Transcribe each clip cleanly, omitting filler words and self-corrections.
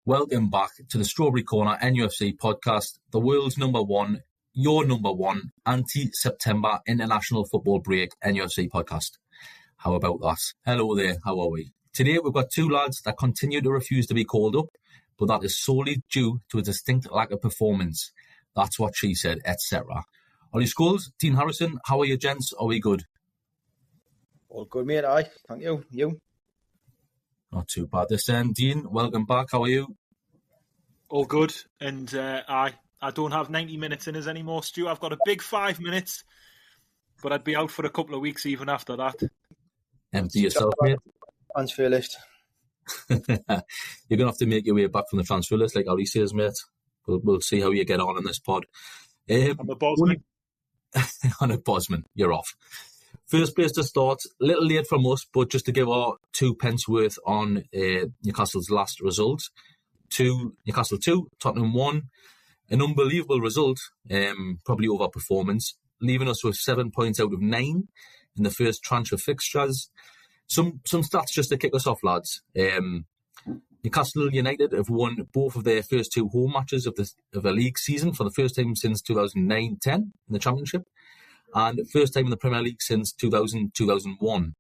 Welcome back to the Strawberry Corner NUFC podcast, the world's number one, your number one, anti-September international football break NUFC podcast. How about that? Hello there, how are we? Today we've got two lads that continue to refuse to be called up, but that is solely due to a distinct lack of performance. That's what she said, etc. Olly Scholes, Dean Harrison, how are you gents? Are we good? All good, mate. Aye, thank you. You? Not too bad this end. Dean, welcome back. How are you? All good. And I don't have 90 minutes in us anymore, Stu. I've got a big 5 minutes, but I'd be out for a couple of weeks even after that. Empty yourself, mate. Transfer list. You're going to have to make your way back from the transfer list, like Olly says, mate. We'll see how you get on in this pod. I'm a Bosman. I'm a Bosman. You're off. First place to start, a little late from us, but just to give our 2 pence worth on Newcastle's last result. Newcastle 2, Tottenham 1. An unbelievable result, probably overperformance, leaving us with 7 points out of 9 in the first tranche of fixtures. Some stats just to kick us off, lads. Newcastle United have won both of their first 2 home matches of the league season for the first time since 2009-10 in the Championship, and first time in the Premier League since 2000-2001.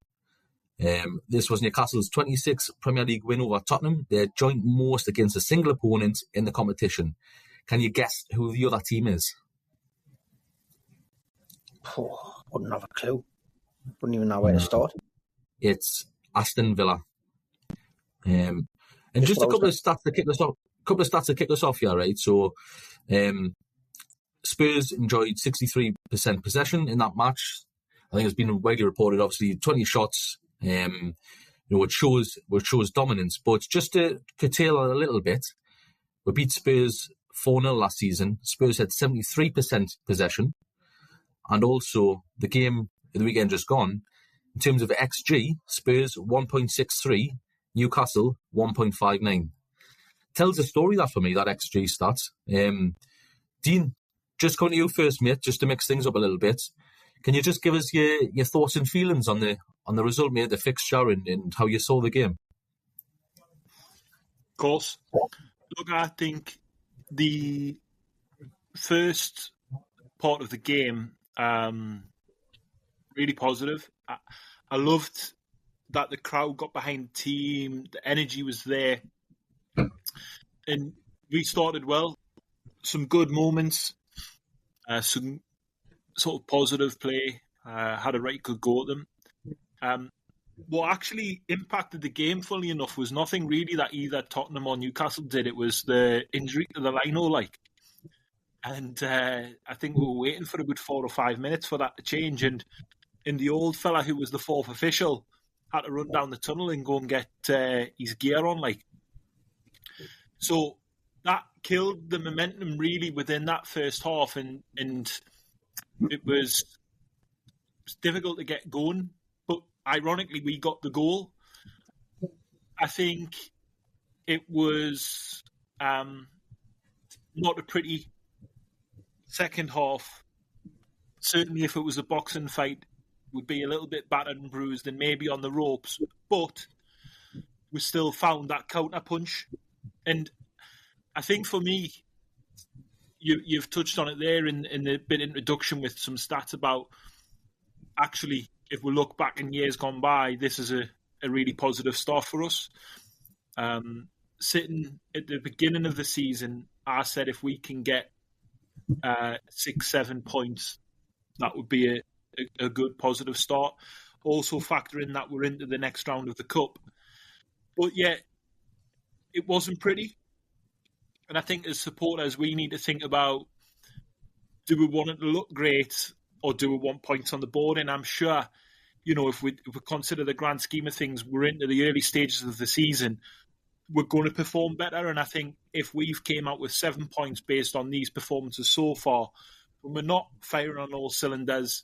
This was Newcastle's 26th Premier League win over Tottenham, their joint most against a single opponent in the competition. Can you guess who the other team is? Wouldn't have a clue. Wouldn't even know where to start. It's Aston Villa. And just a couple of stats to kick us off here, right? So, Spurs enjoyed 63% possession in that match. I think it's been widely reported, obviously, 20 shots, which shows dominance. But just to curtail it a little bit, we beat Spurs 4-0 last season. Spurs had 73% possession. And also, the game the weekend just gone, in terms of XG, Spurs 1.63, Newcastle 1.59. Tells a story that for me, that XG stat. Dean, just coming to you first, mate, just to mix things up a little bit. Can you just give us your thoughts and feelings on the result, mate, the fixture and how you saw the game? Of course. Look, I think the first part of the game, really positive. I loved that the crowd got behind the team, the energy was there, and we started well. Some good moments, some sort of positive play, had a right good go at them. What actually impacted the game, funnily enough, was nothing really that either Tottenham or Newcastle did. It was the injury to the lino, and I think we were waiting for a good 4 or 5 minutes for that to change, and the old fella who was the 4th official had to run down the tunnel and go and get his gear on, So that killed the momentum really within that first half, and it was difficult to get going. But ironically, we got the goal. I think it was not a pretty second half. Certainly, if it was a boxing fight, would be a little bit battered and bruised and maybe on the ropes, but we still found that counter punch. And I think for me, you've touched on it there in the bit introduction with some stats about actually, if we look back in years gone by, this is a really positive start for us. Sitting at the beginning of the season, I said if we can get 6-7 points, that would be a good positive start. Also factor in that we're into the next round of the Cup. But yeah, it wasn't pretty. And I think as supporters, we need to think about, do we want it to look great or do we want points on the board? And I'm sure, if we consider the grand scheme of things, we're into the early stages of the season, we're going to perform better. And I think if we've came out with 7 points based on these performances so far, when we're not firing on all cylinders,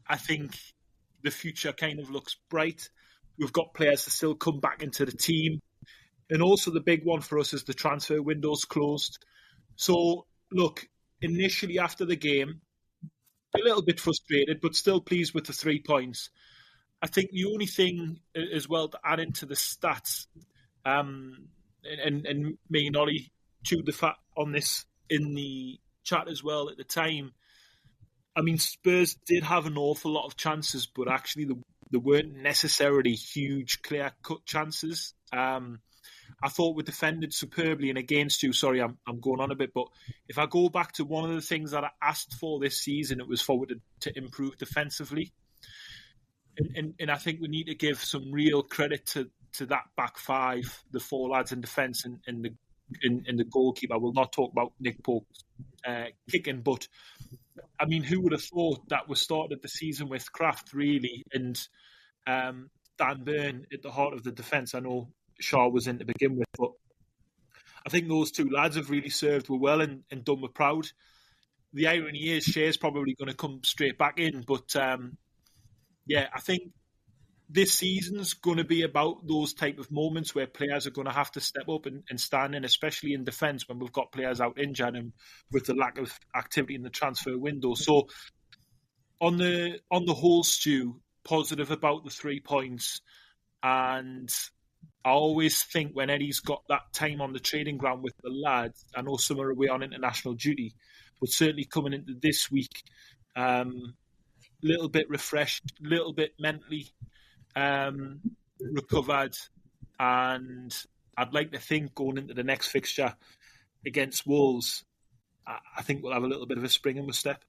I think the future kind of looks bright. We've got players to still come back into the team. And also the big one for us is the transfer window's closed. So, look, initially after the game, a little bit frustrated, but still pleased with the 3 points. I think the only thing as well to add into the stats, and me and Ollie chewed the fat on this in the chat as well at the time. I mean, Spurs did have an awful lot of chances, but actually there weren't necessarily huge, clear-cut chances. I thought we defended superbly and against you. Sorry, I'm going on a bit, but if I go back to one of the things that I asked for this season, it was for to improve defensively. And I think we need to give some real credit to that back five, the four lads in defence and the goalkeeper. I will not talk about Nick Pope's kicking, but I mean, who would have thought that we started the season with Kraft, really, and Dan Burn at the heart of the defence? I know Shaw was in to begin with, but I think those two lads have really served me well and done me proud. The irony is Shea's probably going to come straight back in, but I think this season's going to be about those type of moments where players are going to have to step up and stand in, especially in defence when we've got players out injured and with the lack of activity in the transfer window. So on the whole, Stu, positive about the 3 points. And I always think when Eddie's got that time on the training ground with the lads, I know some are away on international duty, but certainly coming into this week, little bit refreshed, little bit mentally recovered, and I'd like to think going into the next fixture against Wolves, I think we'll have a little bit of a spring in my step.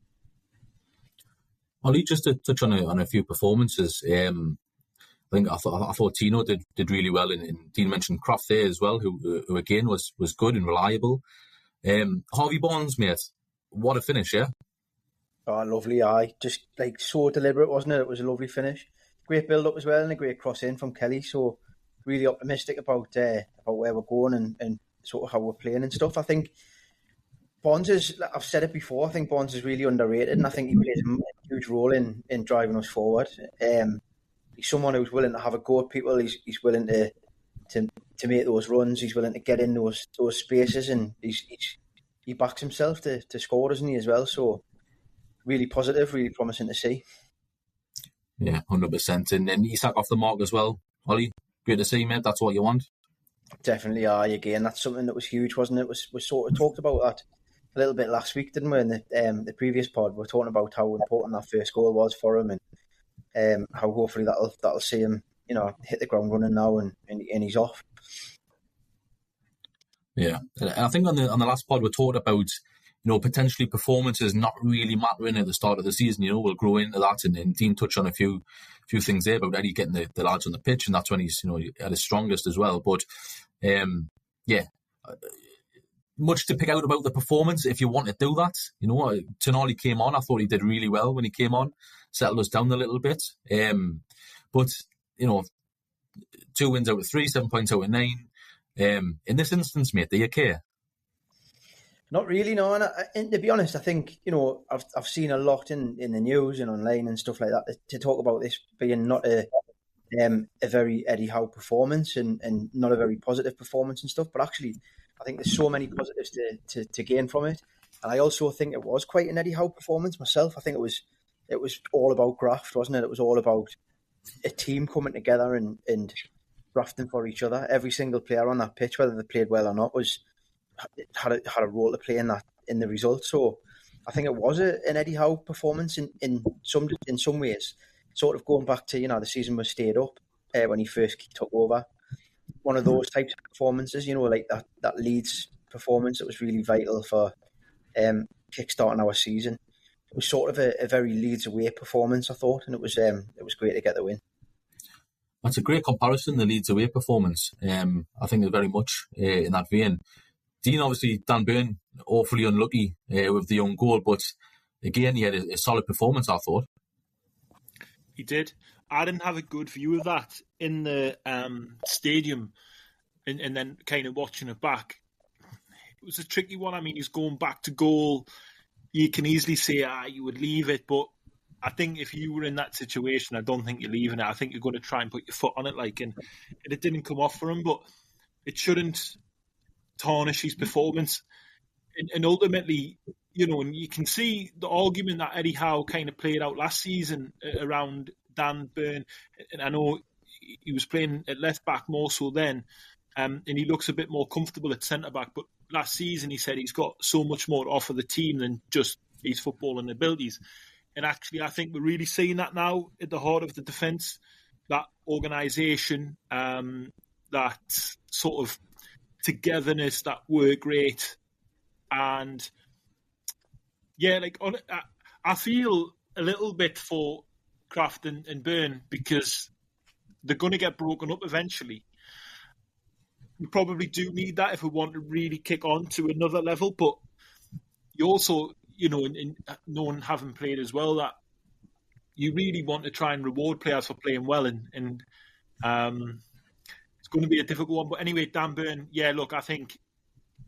Ollie, just to touch on a few performances, I thought Tino did really well, and Dean mentioned Kraft there as well, who again was good and reliable. Harvey Barnes, mate, what a finish, yeah. Oh, lovely eye. Just like so deliberate, wasn't it? It was a lovely finish. Great build-up as well and a great cross-in from Kelly. So really optimistic about where we're going and sort of how we're playing and stuff. I think Barnes is, I've said it before, I think Barnes is really underrated and I think he plays a huge role in driving us forward. He's someone who's willing to have a go at people. He's willing to make those runs. He's willing to get in those spaces and he backs himself to score, doesn't he, as well? So really positive, really promising to see. Yeah, 100%. And then Isak off the mark as well. Ollie, great to see, mate. That's what you want. Definitely, again, that's something that was huge, wasn't it? We sort of talked about that a little bit last week, didn't we? In the previous pod, we were talking about how important that first goal was for him, and how hopefully that'll see him, hit the ground running now, and he's off. Yeah, and I think on the last pod we talked about, potentially performances not really mattering at the start of the season. We'll grow into that, and Dean touched on a few things there about Eddie getting the lads on the pitch, and that's when he's at his strongest as well. But much to pick out about the performance if you want to do that. Tonali came on. I thought he did really well when he came on, settled us down a little bit. But 2 wins out of 3, 7 points out of 9. In this instance, mate, do you care? Not really, no. And to be honest, I think, I've seen a lot in the news and online and stuff like that to talk about this being not a very Eddie Howe performance and not a very positive performance and stuff. But actually, I think there's so many positives to gain from it. And I also think it was quite an Eddie Howe performance myself. I think it was all about graft, wasn't it? It was all about a team coming together and grafting for each other. Every single player on that pitch, whether they played well or not, had a role to play in the result. So I think it was an Eddie Howe performance in some ways. Sort of going back to the season was stayed up when he first took over. One of those types of performances, like that Leeds performance, that was really vital for kickstarting our season. It was sort of a very Leeds away performance, I thought, and it was great to get the win. That's a great comparison, the Leeds away performance. I think it's very much in that vein. Dean, obviously, Dan Burn, awfully unlucky with the own goal, but again, he had a solid performance, I thought. He did. I didn't have a good view of that in the stadium and then kind of watching it back. It was a tricky one. I mean, he's going back to goal. You can easily say, you would leave it, but I think if you were in that situation, I don't think you're leaving it. I think you're going to try and put your foot on it, and it didn't come off for him, but it shouldn't tarnish his performance. And ultimately, and you can see the argument that Eddie Howe kind of played out last season around Dan Burn. And I know he was playing at left back more so then, and he looks a bit more comfortable at centre-back. But last season, he said he's got so much more to offer the team than just his footballing abilities. And actually, I think we're really seeing that now at the heart of the defence, that organisation, that sort of togetherness, that work rate. And yeah, I feel a little bit for Kraft and Byrne, because they're going to get broken up eventually. We probably do need that if we want to really kick on to another level. But you also, in knowing, having played as well, that you really want to try and reward players for playing well. And it's going to be a difficult one. But anyway, Dan Byrne, I think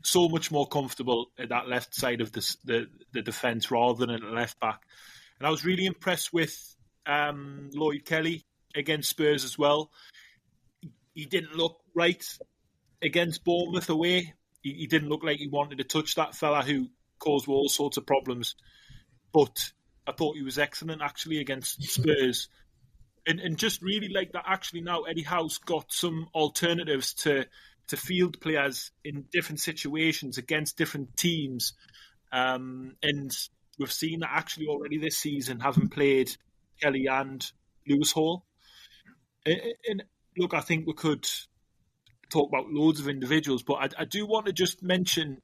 so much more comfortable at that left side of the defence rather than at the left back. And I was really impressed with Lloyd Kelly against Spurs as well. He didn't look right against Bournemouth away. He didn't look like he wanted to touch that fella who caused all sorts of problems. But I thought he was excellent actually against Spurs. And just really like that actually now Eddie Howe's got some alternatives to field players in different situations against different teams. And we've seen that actually already this season, having played Kelly and Lewis Hall. And look, I think we could talk about loads of individuals, but I do want to just mention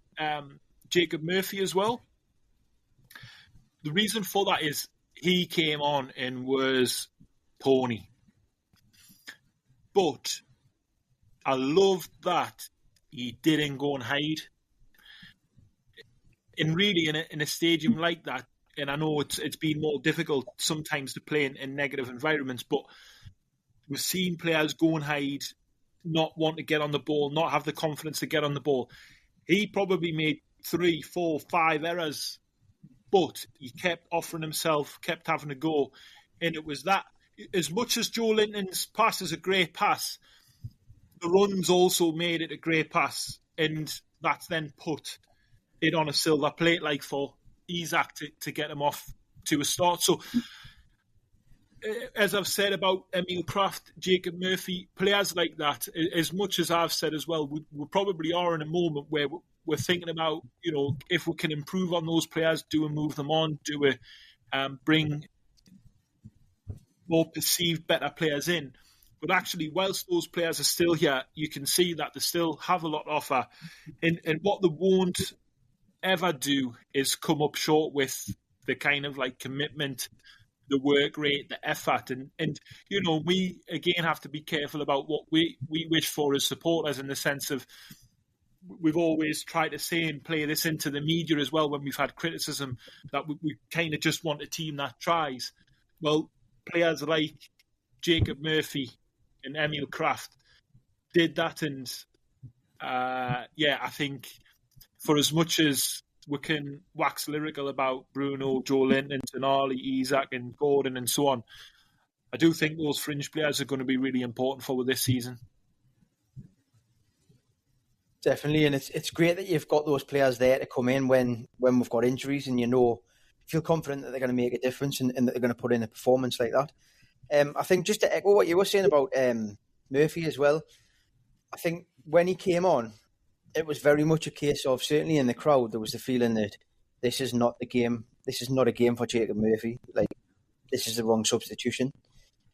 Jacob Murphy as well. The reason for that is he came on and was Tony. But I loved that he didn't go and hide. And really, in a stadium like that, and I know it's been more difficult sometimes to play in negative environments, but we've seen players go and hide, not want to get on the ball, not have the confidence to get on the ball. He probably made 3, 4, 5 errors, but he kept offering himself, kept having a go. And it was that, as much as Joelinton's pass is a great pass, the runs also made it a great pass. And that's then put it on a silver plate, like for Isak to get him off to a start. So, as I've said about Emil Kraft, Jacob Murphy, players like that, as much as I've said as well, we probably are in a moment where we're thinking about, if we can improve on those players, do we move them on? Do we bring more perceived better players in? But actually, whilst those players are still here, you can see that they still have a lot to offer. And what they won't ever do is come up short with the kind of commitment, the work rate, the effort. And we, again, have to be careful about what we wish for as supporters, in the sense of we've always tried to say and play this into the media as well when we've had criticism that we kind of just want a team that tries. Well, players like Jacob Murphy and Emil Kraft did that. And I think for as much as we can wax lyrical about Bruno, Joelinton, Tonali, Isak and Gordon and so on, I do think those fringe players are going to be really important for this season. Definitely, and it's great that you've got those players there to come in when we've got injuries, and feel confident that they're going to make a difference and that they're going to put in a performance like that. I think just to echo what you were saying about Murphy as well, I think when he came on, it was very much a case of, certainly in the crowd, there was the feeling that this is not the game. This is not a game for Jacob Murphy. This is the wrong substitution.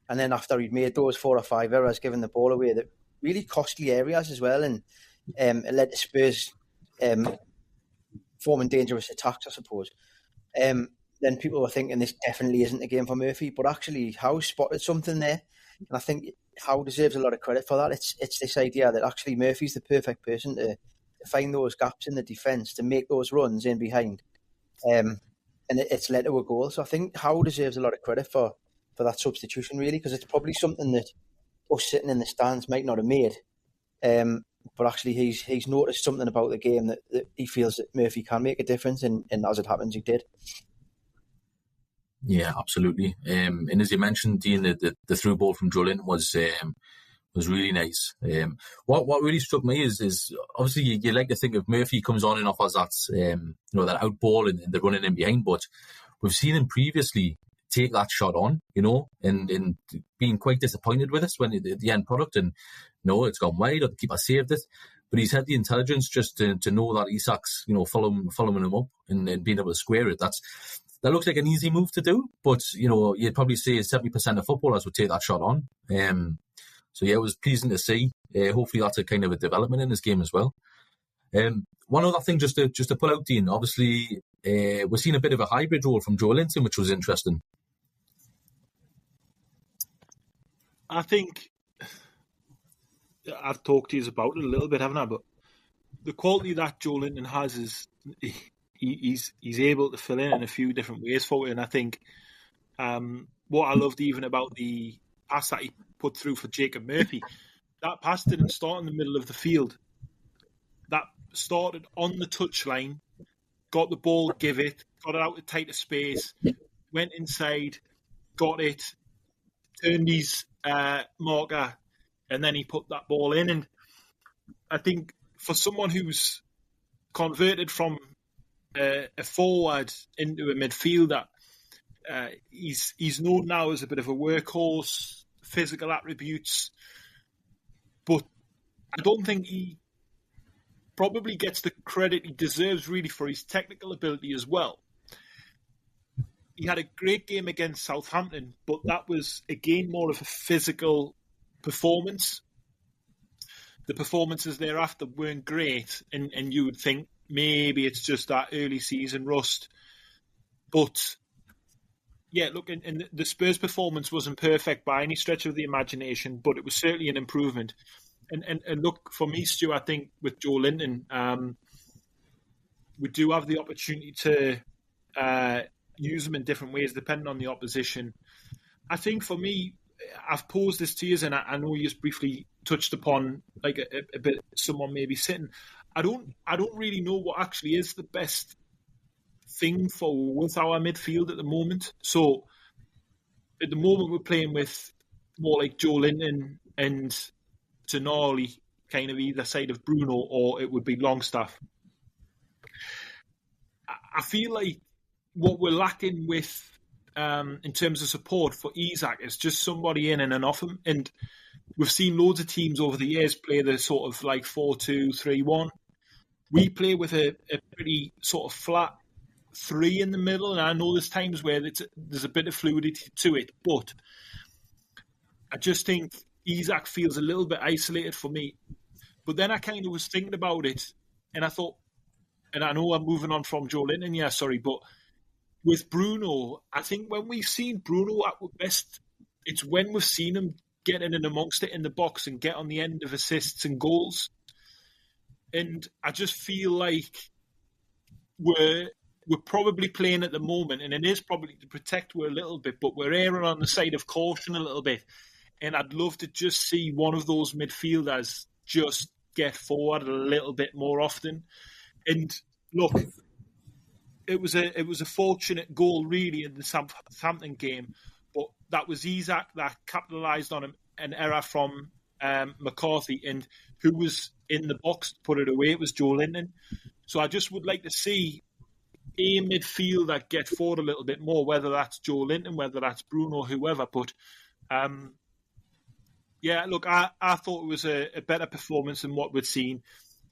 And then after he'd made those 4 or 5 errors, giving the ball away, that really costly areas as well, and it led to Spurs forming dangerous attacks, I suppose. Then people were thinking this definitely isn't a game for Murphy, but actually Howe spotted something there, and I think Howe deserves a lot of credit for that. It's this idea that actually Murphy's the perfect person to find those gaps in the defence, to make those runs in behind, and it's led to a goal. So I think Howe deserves a lot of credit for that substitution, really, because it's probably something that us sitting in the stands might not have made. But actually, he's noticed something about the game that he feels that Murphy can make a difference, and as it happens, he did. Yeah, absolutely. And as you mentioned, Dean, the through ball from Joelinton was really nice. What really struck me is obviously you like to think if Murphy comes on and offers that that out ball and the running in behind, but we've seen him previously take that shot on, and being quite disappointed with us when the end product, and no, it's gone wide or the keeper saved it. But he's had the intelligence just to know that Isak's, following him up and being able to square it. That looks like an easy move to do, but, you'd probably say 70% of footballers would take that shot on. So, yeah, it was pleasing to see. Hopefully that's a kind of a development in this game as well. One other thing just to pull out, Dean, obviously we're seeing a bit of a hybrid role from Joelinton, which was interesting. I think I've talked to you about it a little bit, haven't I? But the quality that Joelinton has is he's able to fill in a few different ways for it. And I think what I loved even about the pass that he put through for Jacob Murphy, that pass didn't start in the middle of the field. That started on the touchline, got the ball, got it out to tighter space, went inside, got it, turned his marker, and then he put that ball in. And I think for someone who's converted from a forward into a midfielder, he's known now as a bit of a workhorse, physical attributes, but I don't think he probably gets the credit he deserves really for his technical ability as well. He had a great game against Southampton, but that was, again, more of a physical performance. The performances thereafter weren't great, and you would think maybe it's just that early season rust. But, yeah, look, and the Spurs performance wasn't perfect by any stretch of the imagination, but it was certainly an improvement. And look, for me, Stu, I think with Joelinton, we do have the opportunity to use them in different ways depending on the opposition. I think for me, I've posed this to you, and I know you just briefly touched upon like a bit someone maybe sitting. I don't really know what actually is the best thing with our midfield at the moment. So at the moment we're playing with more like Joelinton and Tonali, kind of either side of Bruno, or it would be Longstaff. I feel like what we're lacking with in terms of support for Isak is just somebody in and off him. And we've seen loads of teams over the years play the sort of like 4-2-3-1. We play with a pretty sort of flat 3 in the middle, and I know there's times where there's a bit of fluidity to it, but I just think Isak feels a little bit isolated for me. But then I kind of was thinking about it, and I thought, and I know I'm moving on from Joelinton, but with Bruno, I think when we've seen Bruno at best, it's when we've seen him get in and amongst it in the box and get on the end of assists and goals. And I just feel like we're probably playing at the moment, and it is probably to protect we're a little bit, but we're erring on the side of caution a little bit. And I'd love to just see one of those midfielders just get forward a little bit more often. And look, it was a fortunate goal really in the Southampton game, but that was Isak that capitalised on an error from McCarthy, and who was in the box to put it away? It was Joelinton. So I just would like to see a midfielder get forward a little bit more, whether that's Joelinton, whether that's Bruno, whoever. But yeah, look, I thought it was a better performance than what we'd seen.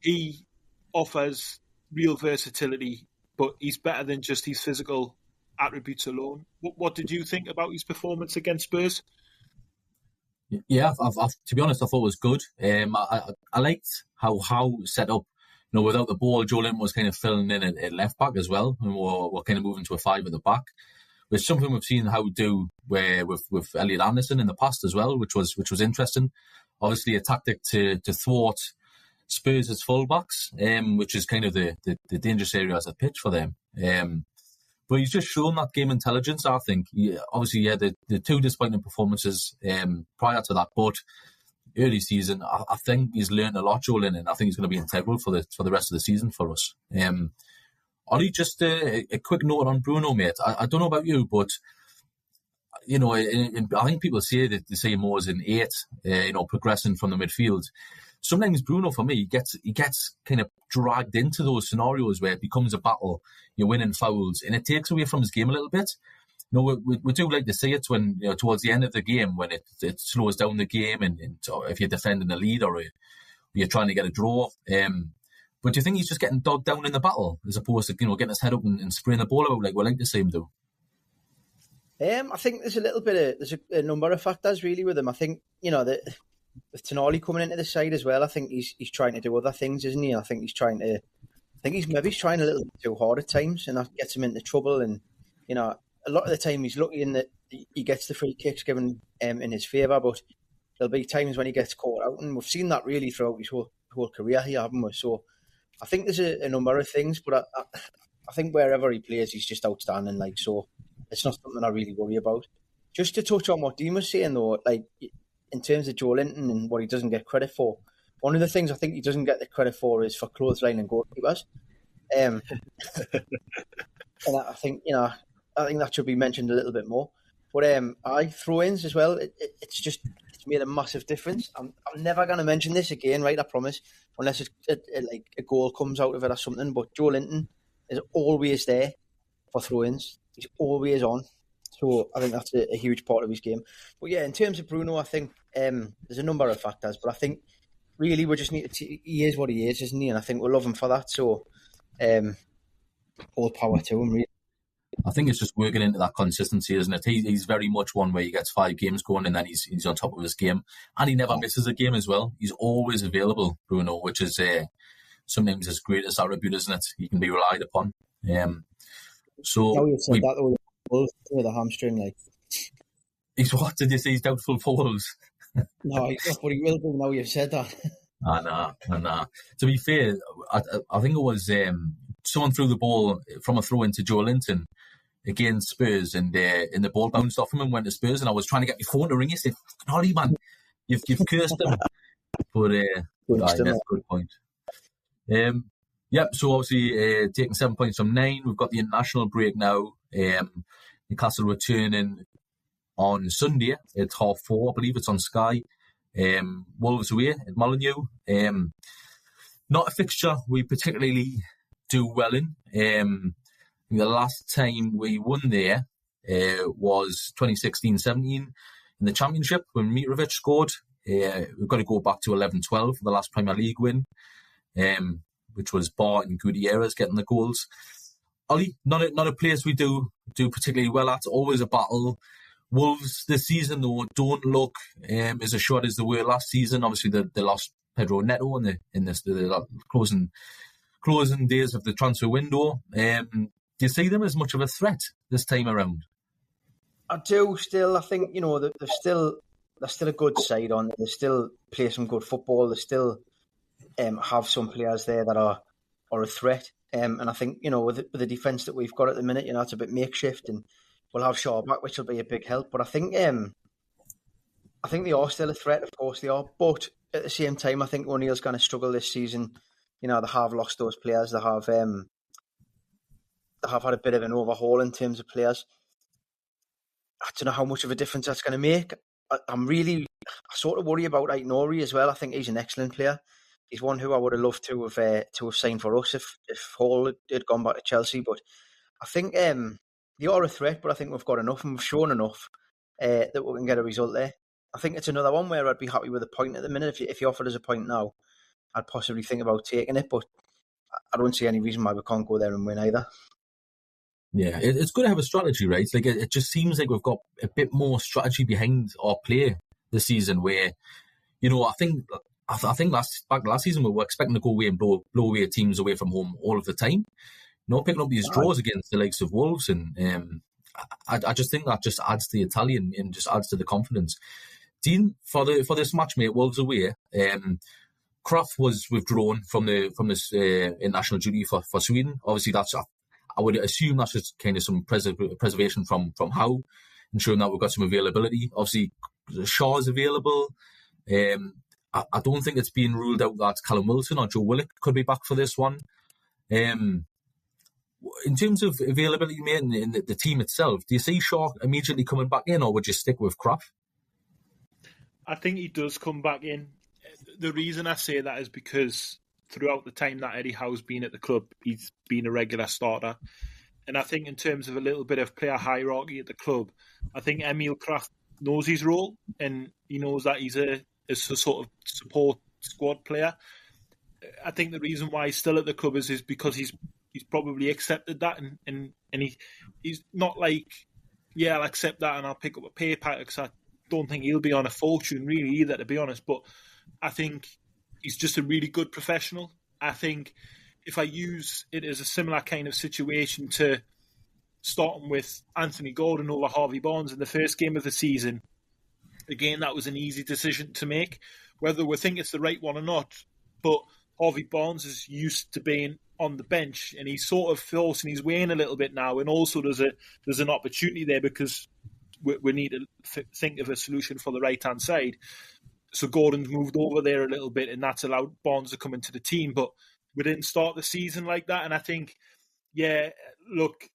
He offers real versatility, but he's better than just his physical attributes alone. What did you think about his performance against Spurs? Yeah, to be honest, I thought it was good. I liked how set up. Without the ball, Joelinton was kind of filling in at left back as well, and we're kind of moving to a 5 at the back, which is something we've seen how do where with Elliot Anderson in the past as well, which was interesting. Obviously, a tactic to thwart Spurs' fullbacks, which is kind of the dangerous area as a pitch for them. But he's just shown that game intelligence, I think. Obviously, the 2 disappointing performances prior to that, but early season, I think he's learned a lot, Joelinton, and I think he's going to be integral for the rest of the season for us. Ollie, just a quick note on Bruno, mate. I don't know about you, but I think people say that they say him more as an 8, progressing from the midfield. Sometimes Bruno, for me, he gets kind of dragged into those scenarios where it becomes a battle, you're winning fouls, and it takes away from his game a little bit. we do like to see it when, towards the end of the game, when it slows down the game, and if you're defending the lead or you're trying to get a draw. But do you think he's just getting dogged down in the battle as opposed to getting his head up and spraying the ball out like we like to see him do? I think there's there's a number of factors really with him. I think with Tonali coming into the side as well, I think he's trying to do other things, isn't he? I think he's trying a little bit too hard at times, and that gets him into trouble. And a lot of the time he's lucky in that he gets the free kicks given in his favour, but there'll be times when he gets caught out, and we've seen that really throughout his whole career here, haven't we? So I think there's a number of things, but I think wherever he plays, he's just outstanding. So it's not something I really worry about. Just to touch on what Dean was saying though, in terms of Joelinton and what he doesn't get credit for, one of the things I think he doesn't get the credit for is for clothesline and goalkeepers. And I think that should be mentioned a little bit more. But throw-ins as well. It's made a massive difference. I'm never going to mention this again, right? I promise, unless a goal comes out of it or something. But Joelinton is always there for throw-ins. He's always on. So I think that's a huge part of his game. But yeah, in terms of Bruno, I think there's a number of factors. But I think really we just need to. He is what he is, isn't he? And I think we'll love him for that. So all power to him, really. I think it's just working into that consistency, isn't it? He's very much one where he gets 5 games going and then he's on top of his game. And he never misses a game as well. He's always available, Bruno, which is sometimes his greatest attribute, isn't it? He can be relied upon. So now you've said that with a hamstring, He's what? Did you say he's doubtful for Wolves? No, he's not, but he will be now you've said that. I know. To be fair, I think it was someone threw the ball from a throw into Joelinton against Spurs, and the ball bounced off him and went to Spurs. And I was trying to get my phone to ring. He said, "Ollie, man, you've cursed him." But that's a good point. So obviously taking 7 points from 9. We've got the international break now. Newcastle returning on Sunday at 4:30. I believe it's on Sky. Wolves away at Molineux. Not a fixture we particularly do well in. The last time we won there was 2016-17 in the Championship when Mitrovic scored. We've got to go back to 11-12 for the last Premier League win, which was Bart and Gutierrez getting the goals. Ollie, not a place we do particularly well at. Always a battle. Wolves this season, though, don't look as assured as they were last season. Obviously, they lost Pedro Neto in the closing days of the transfer window. Do you see them as much of a threat this time around? I do still. I think they're still a good side on. They still play some good football. They still have some players there that are a threat. And I think with the defence that we've got at the minute, it's a bit makeshift, and we'll have Shaw back, which will be a big help. But I think they are still a threat. Of course they are. But at the same time, I think O'Neill's going to struggle this season. They have lost those players. They have had a bit of an overhaul in terms of players. I don't know how much of a difference that's going to make. I sort of worry about Aït-Nouri as well. I think he's an excellent player. He's one who I would have loved to have signed for us if Hall had gone back to Chelsea. But I think they are a threat, but I think we've got enough and we've shown enough that we can get a result there. I think it's another one where I'd be happy with a point at the minute. If you offered us a point now, I'd possibly think about taking it, but I don't see any reason why we can't go there and win either. Yeah, it's good to have a strategy, right? It just seems like we've got a bit more strategy behind our play this season. Where, I think last season we were expecting to go away and blow away teams away from home all of the time. Picking up these draws against the likes of Wolves, and I just think that just adds to the Italian and just adds to the confidence. Dean, for this match, mate, Wolves away. Kraft was withdrawn from this international duty for Sweden. Obviously, I would assume that's just kind of some preservation from Howe, ensuring that we've got some availability. Obviously, Shaw is available. I don't think it's being ruled out that Callum Wilson or Joe Willock could be back for this one. In terms of availability, mate, in the team itself, do you see Shaw immediately coming back in, or would you stick with Kraft? I think he does come back in. The reason I say that is because throughout the time that Eddie Howe's been at the club, he's been a regular starter. And I think in terms of a little bit of player hierarchy at the club, I think Emil Kraft knows his role, and he knows that he's a sort of support squad player. I think the reason why he's still at the club is because he's probably accepted that, and he's not like, yeah, I'll accept that and I'll pick up a pay packet, because I don't think he'll be on a fortune really either, to be honest. But I think he's just a really good professional. I think if I use it as a similar kind of situation to starting with Anthony Gordon over Harvey Barnes in the first game of the season, again, that was an easy decision to make, whether we think it's the right one or not. But Harvey Barnes is used to being on the bench, and he's sort of forcing his way in a little bit now. And also there's an opportunity there, because we need to think of a solution for the right-hand side. So Gordon's moved over there a little bit, and that's allowed Barnes to come into the team. But we didn't start the season like that. And I think, yeah, look,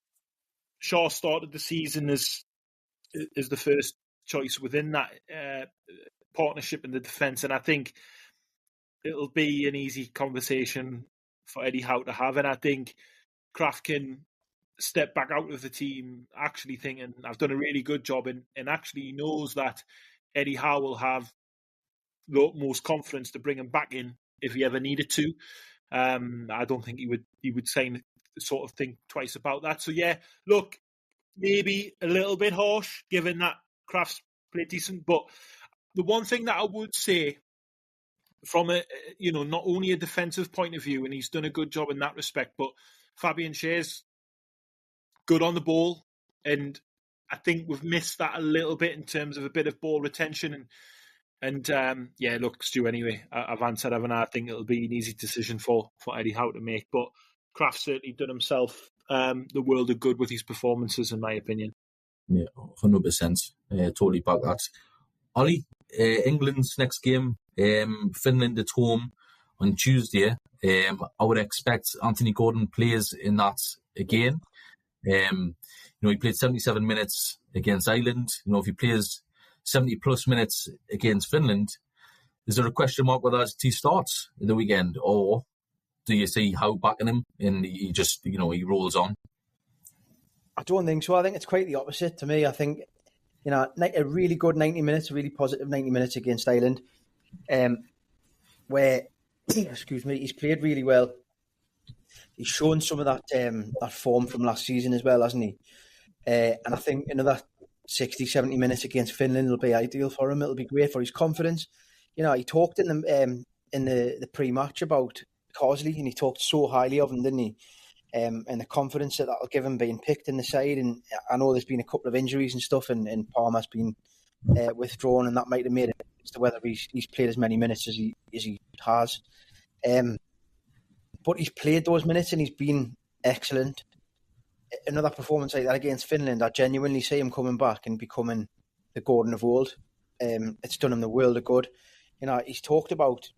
Shaw started the season as the first choice within that partnership in the defence. And I think it'll be an easy conversation for Eddie Howe to have. And I think Kraft can step back out of the team actually thinking, I've done a really good job, and actually he knows that Eddie Howe will have the utmost confidence to bring him back in if he ever needed to. I don't think he would say sort of think twice about that. So yeah, look, maybe a little bit harsh given that Kraft's played decent, but the one thing that I would say from a, not only a defensive point of view, and he's done a good job in that respect, but Fabian Schär's good on the ball, and I think we've missed that a little bit in terms of a bit of ball retention. And yeah, look, Stu, anyway, I've answered, haven't I? I think it'll be an easy decision for Eddie Howe to make, but Kraft's certainly done himself the world of good with his performances, in my opinion. Yeah, 100%. Totally back that. Ollie, England's next game, Finland at home on Tuesday. I would expect Anthony Gordon plays in that again. He played 77 minutes against Ireland. If he plays 70 plus minutes against Finland, is there a question mark whether he starts the weekend, or do you see Howe backing him and he just, he rolls on? I don't think so. I think it's quite the opposite to me. I think, a really good 90 minutes, a really positive 90 minutes against Ireland, where, excuse me, he's played really well. He's shown some of that form from last season as well, hasn't he? And I think another 60, 70 minutes against Finland will be ideal for him. It'll be great for his confidence. He talked in the pre-match about Carsley, and he talked so highly of him, didn't he? And the confidence that'll give him being picked in the side. And I know there's been a couple of injuries and stuff, and Palmer's been withdrawn, and that might have made it as to whether he's played as many minutes as he has. But he's played those minutes and he's been excellent. Another performance like that against Finland, I genuinely see him coming back and becoming the Gordon of old. It's done him the world of good. He's talked about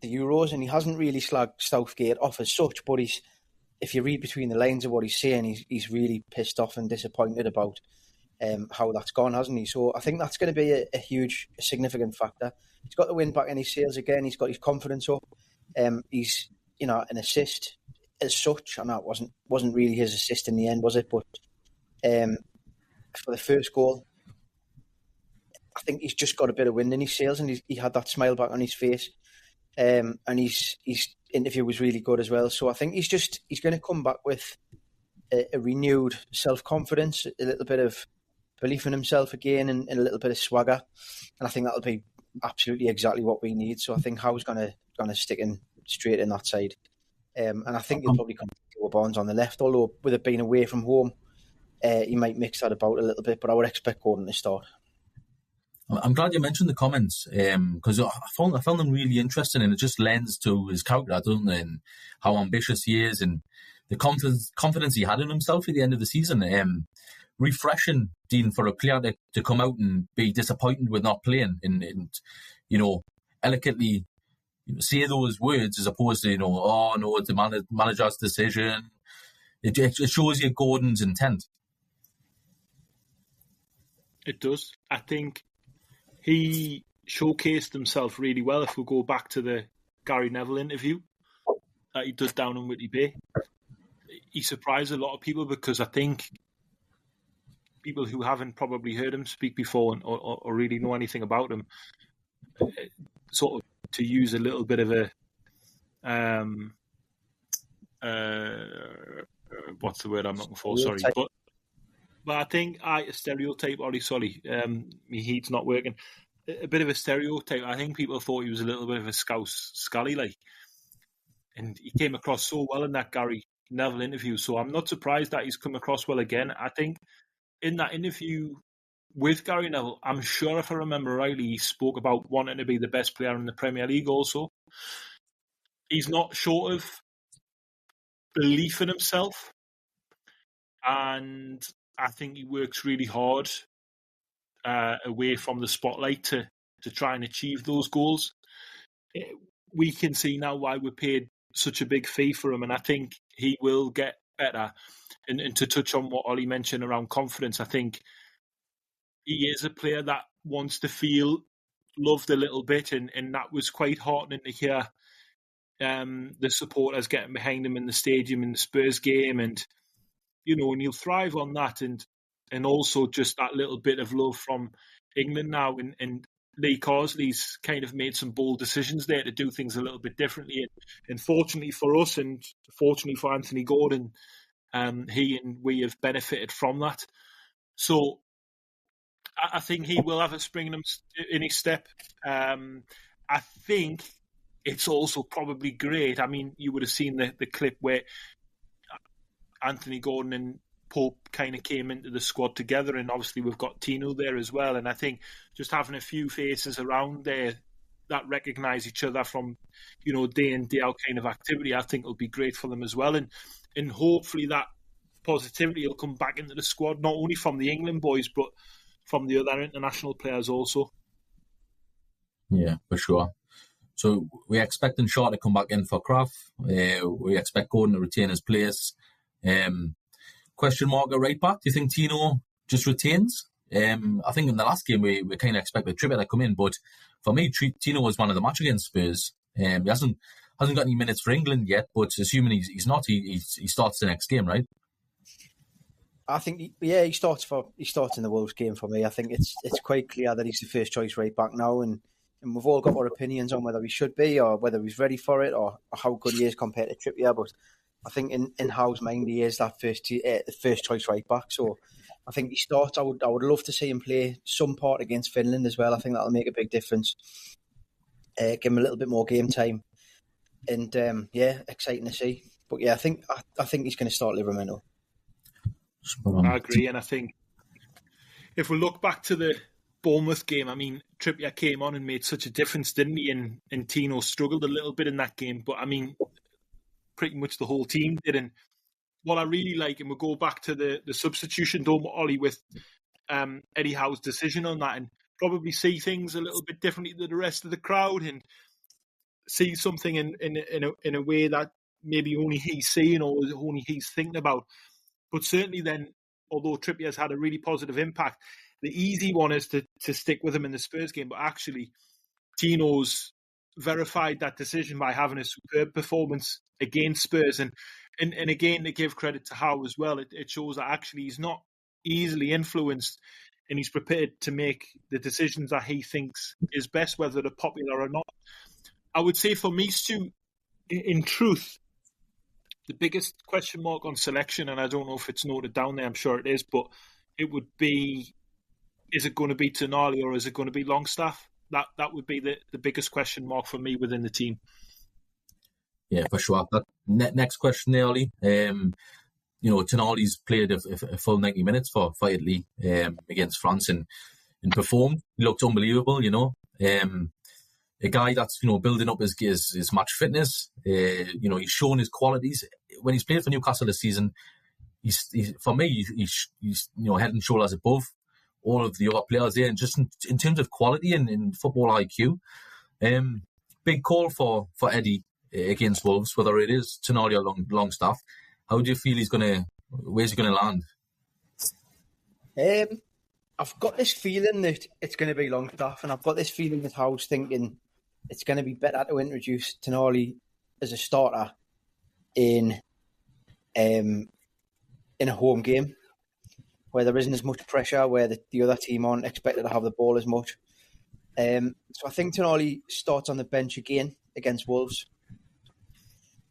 the Euros, and he hasn't really slagged Southgate off as such, but if you read between the lines of what he's saying, he's really pissed off and disappointed about how that's gone, hasn't he? So I think that's going to be a huge, significant factor. He's got the wind back in his sails again. He's got his confidence up. He's, an assist as such. I know it wasn't really his assist in the end, was it? But for the first goal, I think he's just got a bit of wind in his sails, and he had that smile back on his face. And his interview was really good as well. So I think he's going to come back with a renewed self-confidence, a little bit of belief in himself again, and a little bit of swagger. And I think that'll be absolutely exactly what we need. So I think Howe's going to stick in straight in that side. And I think he'll probably come to Barnes on the left, although with it being away from home, he might mix that about a little bit, but I would expect Gordon to start. I'm glad you mentioned the comments, because I found them really interesting, and it just lends to his character, doesn't it, and how ambitious he is, and the confidence he had in himself at the end of the season. Refreshing, Dean, for a player to come out and be disappointed with not playing, and eloquently say those words, as opposed to oh no, it's the manager's decision. It shows you Gordon's intent. It does. I think he showcased himself really well. If we go back to the Gary Neville interview that he does down in Whitley Bay, he surprised a lot of people, because I think people who haven't probably heard him speak before or really know anything about him, sort of, to use a little bit of a what's the word I'm looking for? Sorry, but I think a stereotype. Sorry, my heat's not working. A bit of a stereotype. I think people thought he was a little bit of a Scouse Scully, like, and he came across so well in that Gary Neville interview. So I'm not surprised that he's come across well again. I think in that interview with Gary Neville, I'm sure if I remember rightly, he spoke about wanting to be the best player in the Premier League also. He's not short of belief in himself, and I think he works really hard away from the spotlight to try and achieve those goals. We can see now why we paid such a big fee for him, and I think he will get better. And to touch on what Ollie mentioned around confidence, I think he is a player that wants to feel loved a little bit, and that was quite heartening to hear the supporters getting behind him in the stadium in the Spurs game, and and he'll thrive on that, and also just that little bit of love from England now, and Lee Carsley's kind of made some bold decisions there to do things a little bit differently, and fortunately for us, and fortunately for Anthony Gordon, he and we have benefited from that. So I think he will have a spring in his step. I think it's also probably great. I mean, you would have seen the clip where Anthony Gordon and Pope kind of came into the squad together, and obviously we've got Tino there as well. And I think just having a few faces around there that recognise each other from, day in, day out kind of activity, I think will be great for them as well. And hopefully that positivity will come back into the squad, not only from the England boys, but from the other international players also. Yeah, for sure. So we're expecting Shaw to come back in for Kraft. We expect Gordon to retain his place. Question mark at right back. Do you think Tino just retains? I think in the last game we kind of expected Trippier to come in, but for me, Tino was man of the match against Spurs. He hasn't got any minutes for England yet, but assuming he's not, he starts the next game, right? I think, he starts in the Wolves game for me. I think it's quite clear that he's the first choice right back now, and we've all got our opinions on whether he should be or whether he's ready for it or how good he is compared to Trippier. But I think in Howe's mind, he is that first choice right back. So I think he starts. I would love to see him play some part against Finland as well. I think that'll make a big difference. Give him a little bit more game time, and exciting to see. But I think he's going to start Livramento. I agree, and I think if we look back to the Bournemouth game, I mean, Trippier came on and made such a difference, didn't he? And Tino struggled a little bit in that game, but I mean, pretty much the whole team did. And what I really like, and we'll go back to the substitution, don't we, Ollie, with Eddie Howe's decision on that, and probably see things a little bit differently to the rest of the crowd, and see something in a way that maybe only he's seeing or only he's thinking about. But certainly then, although Trippier's had a really positive impact, the easy one is to stick with him in the Spurs game. But actually, Tino's verified that decision by having a superb performance against Spurs. And again, to give credit to Howe as well, it shows that actually he's not easily influenced, and he's prepared to make the decisions that he thinks is best, whether they're popular or not. I would say for me, Stu, in truth, the biggest question mark on selection, and I don't know if it's noted down there, I'm sure it is, but it would be, is it going to be Tonali or is it going to be Longstaff? That would be the biggest question mark for me within the team. Yeah, for sure. That next question there, Ollie. Tonali's played a full 90 minutes for Italy against France and performed. He looked unbelievable, a guy that's building up his match fitness. He's shown his qualities when he's played for Newcastle this season. He's head and shoulders above all of the other players there, and just in terms of quality and in football IQ. Big call for Eddie against Wolves, whether it is Tonali or Longstaff. How do you feel where's he going to land? I've got this feeling that it's going to be Longstaff, and I've got this feeling that Howe's thinking it's going to be better to introduce Tonali as a starter in in a home game where there isn't as much pressure, where the other team aren't expected to have the ball as much. So I think Tonali starts on the bench again against Wolves.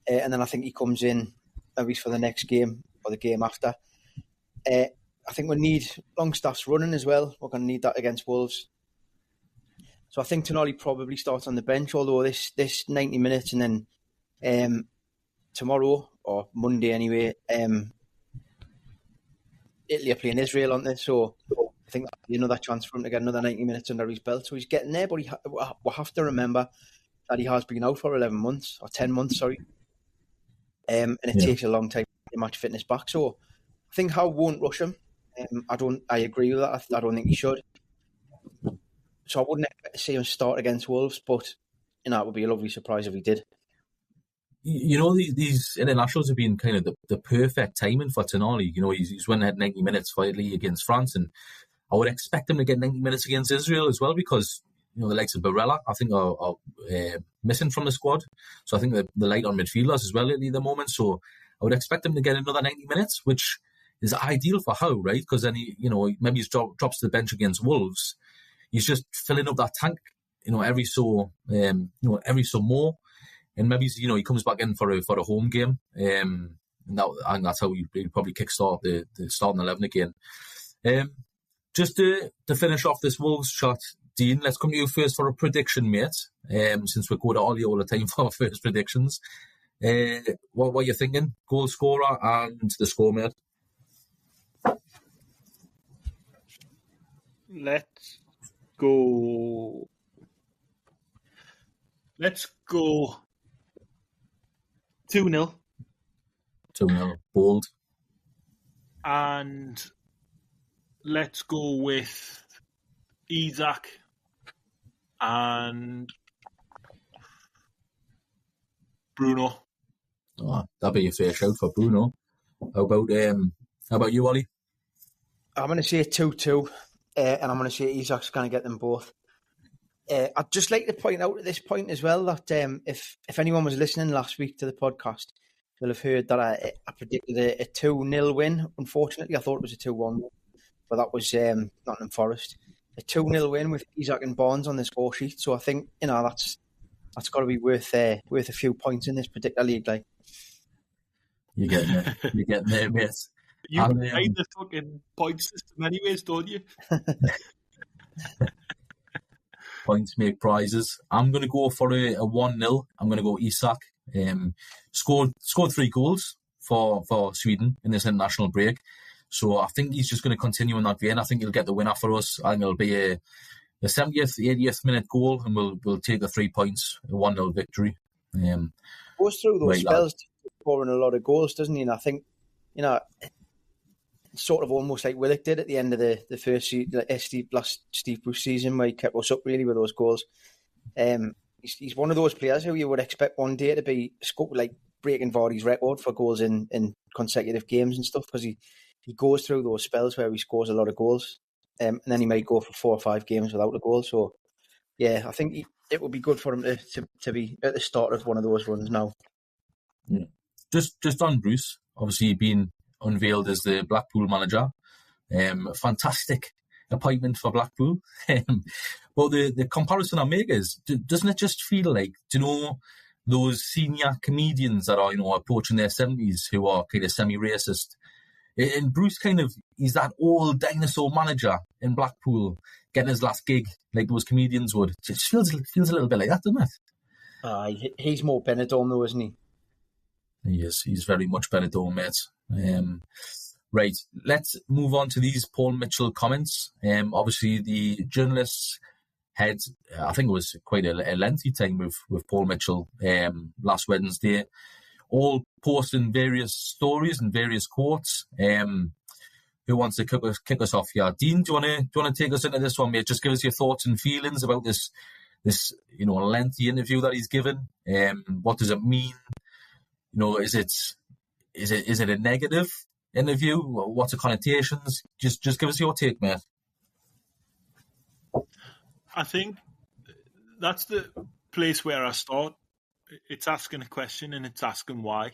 And then I think he comes in at least for the next game or the game after. I think we need Longstaff's running as well. We're going to need that against Wolves. So I think Tonali probably starts on the bench, although this 90 minutes and then tomorrow or Monday anyway, Italy are playing Israel on this, so I think that'll be another chance for him to get another 90 minutes under his belt. So he's getting there, but we'll have to remember that he has been out for 11 months, or 10 months, sorry. And it takes a long time to get match fitness back. So I think Howe won't rush him. I agree with that. I don't think he should. So I wouldn't expect to see him start against Wolves, but it would be a lovely surprise if he did. These internationals have been kind of the perfect timing for Tonali. He's went ahead 90 minutes for Italy against France, and I would expect him to get 90 minutes against Israel as well, because the likes of Barella, I think, are missing from the squad. So I think the light on midfielders as well at the moment. So I would expect him to get another 90 minutes, which is ideal for Howe, right? Because then maybe he drops to the bench against Wolves. He's just filling up that tank, every so more, and maybe he comes back in for a home game. And that's how he'll probably kickstart the starting 11 again. Just to finish off this Wolves shot, Dean, let's come to you first for a prediction, mate. Since we go to Ollie all the time for our first predictions, what are you thinking? Goal scorer and the score, mate. Let's go 2-0. 2-0, bold. And let's go with Isak and Bruno. Oh, that'd be a fair shout for Bruno. How about you, Ollie? I'm going to say 2-2, and I'm going to say Isak's going to get them both. I'd just like to point out at this point as well that if anyone was listening last week to the podcast, they'll have heard that I predicted a 2-0 win. Unfortunately, I thought it was a 2-1 win, but that was Nottingham Forest. A 2-0 win with Isak and Barnes on the score sheet. So I think that's got to be worth a few points in this particular league. Like, you're getting there, mate. You played the fucking point system anyways, don't you? Points make prizes. I'm going to go for a 1-0. I'm going to go Isak. Scored 3 goals for Sweden in this international break. So I think he's just going to continue in that vein. I think he'll get the winner for us. I think it'll be a 70th, 80th minute goal, and we'll take the 3 points, a 1-0 victory. Goes through those spells, scoring a lot of goals, doesn't he? And I think, it's sort of almost like Willock did at the end of the first last Steve Bruce season, where he kept us up really with those goals. He's one of those players who you would expect one day to be like breaking Vardy's record for goals in consecutive games and stuff, because he goes through those spells where he scores a lot of goals, and then he might go for 4 or 5 games without a goal. So, yeah, I think it would be good for him to be at the start of one of those runs now. Yeah. Just on Bruce, obviously being unveiled as the Blackpool manager, fantastic appointment for Blackpool. But the comparison I make is, doesn't it just feel like, those senior comedians that are approaching their 70s who are kind of semi-racist? And Bruce he's that old dinosaur manager in Blackpool getting his last gig like those comedians would. It just feels a little bit like that, doesn't it? He's more Benidorm though, isn't he? He is. He's very much Benidorm, mate. Right, let's move on to these Paul Mitchell comments. Obviously, the journalists had, I think it was quite a lengthy time with Paul Mitchell last Wednesday, all posting various stories and various quotes. Who wants to kick us off here? Dean, do you want to take us into this one, mate? Just give us your thoughts and feelings about this lengthy interview that he's given. What does it mean? Is it a negative interview? What's the connotations? Just give us your take, mate. I think that's the place where I start. It's asking a question and it's asking why.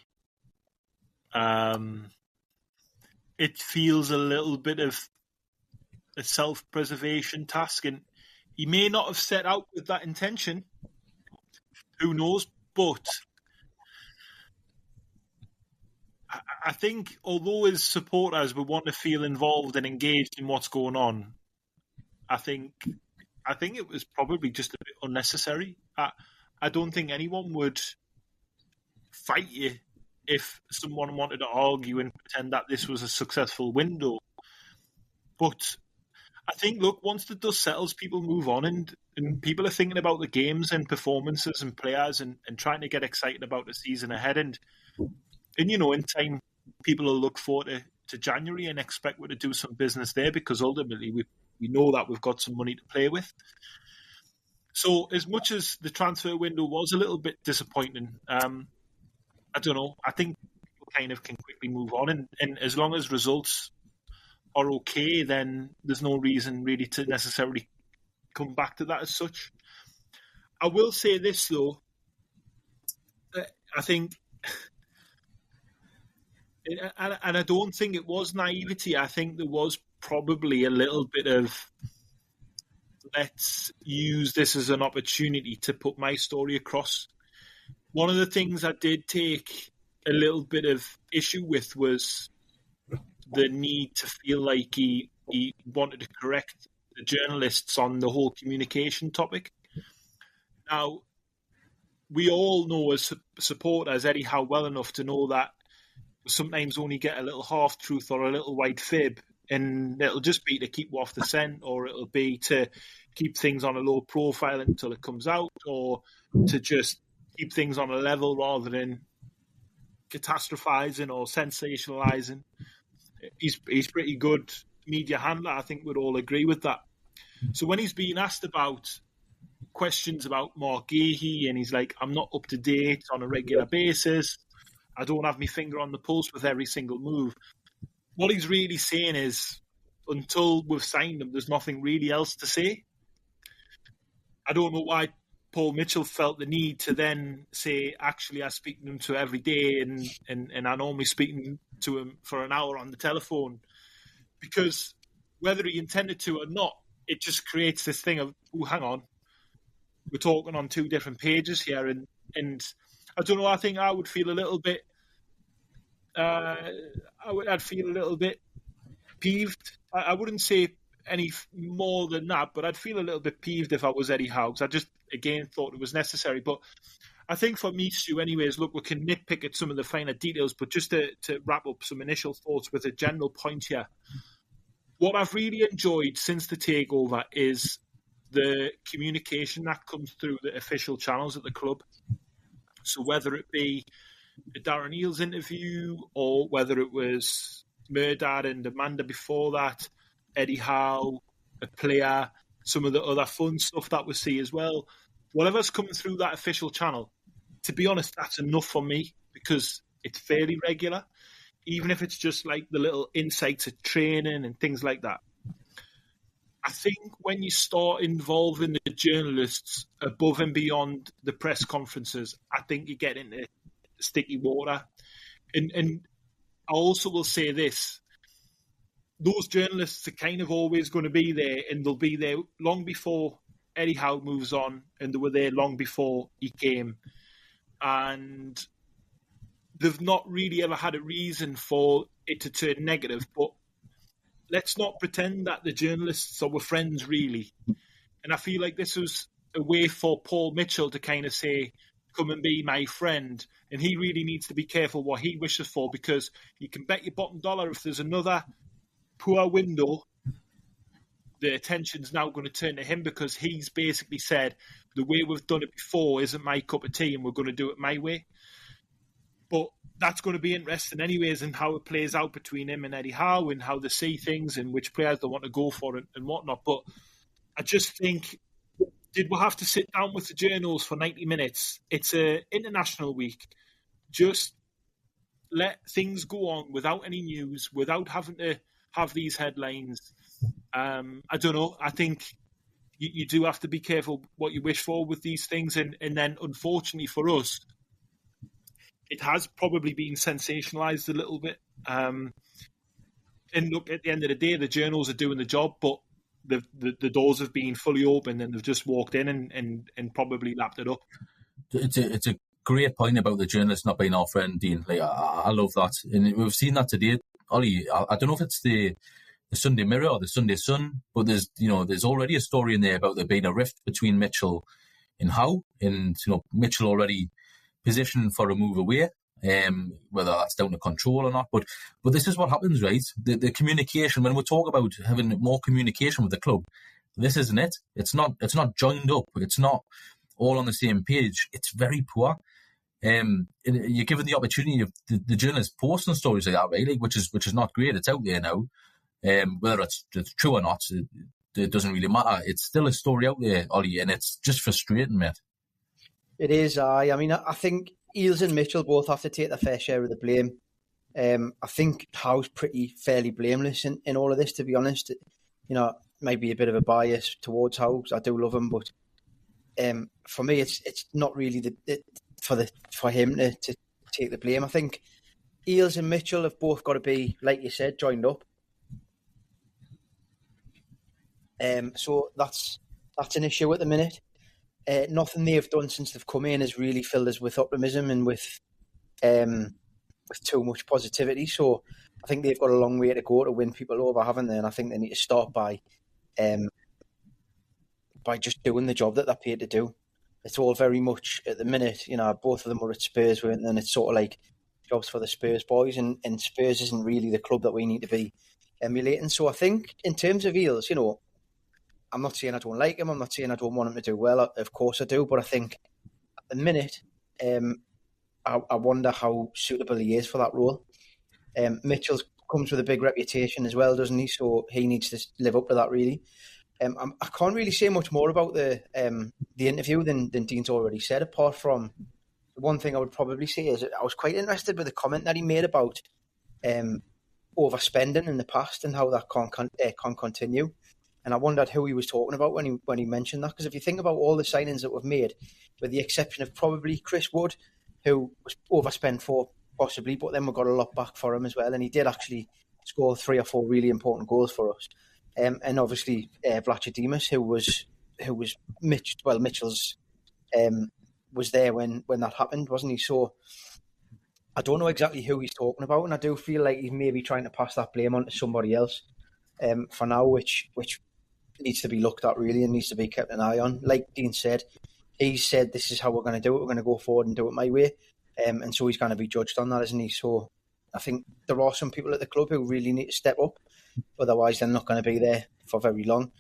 It feels a little bit of a self-preservation task, and he may not have set out with that intention. Who knows? But I think although as supporters we want to feel involved and engaged in what's going on, I think it was probably just a bit unnecessary. I don't think anyone would fight you if someone wanted to argue and pretend that this was a successful window. But I think, look, once the dust settles, people move on and people are thinking about the games and performances and players and trying to get excited about the season ahead. And you know, in time, people will look forward to January and expect we're to do some business there because ultimately we know that we've got some money to play with. So as much as the transfer window was a little bit disappointing, I don't know. I think people kind of can quickly move on. And as long as results are okay, then there's no reason really to necessarily come back to that as such. I will say this, though. I think, and I don't think it was naivety. I think there was probably a little bit of, let's use this as an opportunity to put my story across. One of the things I did take a little bit of issue with was the need to feel like he wanted to correct the journalists on the whole communication topic. Now, we all know as supporters Eddie Howe well enough to know that sometimes only get a little half-truth or a little white fib, and it'll just be to keep you off the scent, or it'll be to keep things on a low profile until it comes out, or to just keep things on a level rather than catastrophizing or sensationalizing. He's pretty good media handler. I think we'd all agree with that. So when he's being asked about questions about Mark Gahey and he's like, I'm not up to date on a regular basis, I don't have my finger on the pulse with every single move. What he's really saying is, until we've signed him, there's nothing really else to say. I don't know why Paul Mitchell felt the need to then say, actually, I speak to him every day and I normally speak to him for an hour on the telephone. Because whether he intended to or not, it just creates this thing of, oh, hang on, we're talking on two different pages here. And I don't know, I think I would feel a little bit, I'd feel a little bit peeved. I wouldn't say any more than that, but I'd feel a little bit peeved if I was Eddie Howe, because I just, again, thought it was necessary. But I think for me, Stu, anyways, look, we can nitpick at some of the finer details, but just to wrap up some initial thoughts with a general point here, what I've really enjoyed since the takeover is the communication that comes through the official channels at the club. So whether it be a Darren Eales interview or whether it was Murdad and Amanda before that, Eddie Howe, a player, some of the other fun stuff that we see as well, whatever's coming through that official channel, to be honest, that's enough for me because it's fairly regular, even if it's just like the little insights of training and things like that. I think when you start involving the journalists above and beyond the press conferences, I think you get into sticky water. And I also will say this, those journalists are kind of always going to be there, and they'll be there long before Eddie Howe moves on, and they were there long before he came. And they've not really ever had a reason for it to turn negative, but let's not pretend that the journalists are friends, really. And I feel like this was a way for Paul Mitchell to kind of say, come and be my friend. And he really needs to be careful what he wishes for, because you can bet your bottom dollar if there's another poor window, the attention's now going to turn to him, because he's basically said, the way we've done it before isn't my cup of tea and we're going to do it my way. But that's going to be interesting anyways, in how it plays out between him and Eddie Howe and how they see things and which players they want to go for and whatnot. But I just think, did we have to sit down with the journals for 90 minutes? It's an international week. Just let things go on without any news, without having to have these headlines. I don't know. I think you do have to be careful what you wish for with these things. And then, unfortunately for us, it has probably been sensationalised a little bit. And look, at the end of the day, the journals are doing the job, but the doors have been fully open and they've just walked in and probably lapped it up. It's a great point about the journalists not being our friend, Dean. Like, I love that. And we've seen that today. Ollie, I don't know if it's the Sunday Mirror or the Sunday Sun, but there's already a story in there about there being a rift between Mitchell and Howe, and Mitchell already positioning for a move away, whether that's down to control or not. But this is what happens, right? The communication, when we talk about having more communication with the club, this isn't it. It's not joined up. It's not all on the same page. It's very poor. You're given the opportunity of the journalists posting stories like that, right? Like, which is not great. It's out there now. Whether it's true or not, it doesn't really matter. It's still a story out there, Ollie, and it's just frustrating, mate. It is. I mean, I think Eales and Mitchell both have to take their fair share of the blame. I think Howe's fairly blameless in all of this, to be honest. Maybe a bit of a bias towards Howe. I do love him, but for me, it's not really for him to take the blame. I think Eales and Mitchell have both got to be, like you said, joined up. So that's an issue at the minute. Nothing they've done since they've come in has really filled us with optimism and with too much positivity. So I think they've got a long way to go to win people over, haven't they? And I think they need to start by just doing the job that they're paid to do. It's all very much at the minute, both of them were at Spurs, weren't they? And it's sort of like jobs for the Spurs boys, and Spurs isn't really the club that we need to be emulating. So I think in terms of Eales, I'm not saying I don't like him. I'm not saying I don't want him to do well. Of course I do. But I think at the minute, I wonder how suitable he is for that role. Mitchell comes with a big reputation as well, doesn't he? So he needs to live up to that, really. I can't really say much more about the interview than Dean's already said, apart from the one thing I would probably say is I was quite interested with the comment that he made about overspending in the past and how that can't continue. And I wondered who he was talking about when he mentioned that. Because if you think about all the signings that we've made, with the exception of probably Chris Wood, who was overspent for possibly, but then we got a lot back for him as well. And he did actually score 3 or 4 really important goals for us. And obviously Vlachodimos, who was Mitchell's was there when that happened, wasn't he? So I don't know exactly who he's talking about, and I do feel like he's maybe trying to pass that blame on to somebody else for now, which needs to be looked at really and needs to be kept an eye on. Like Dean said, he said this is how we're going to do it. We're going to go forward and do it my way, and so he's going to be judged on that, isn't he? So I think there are some people at the club who really need to step up, otherwise they're not going to be there for very long.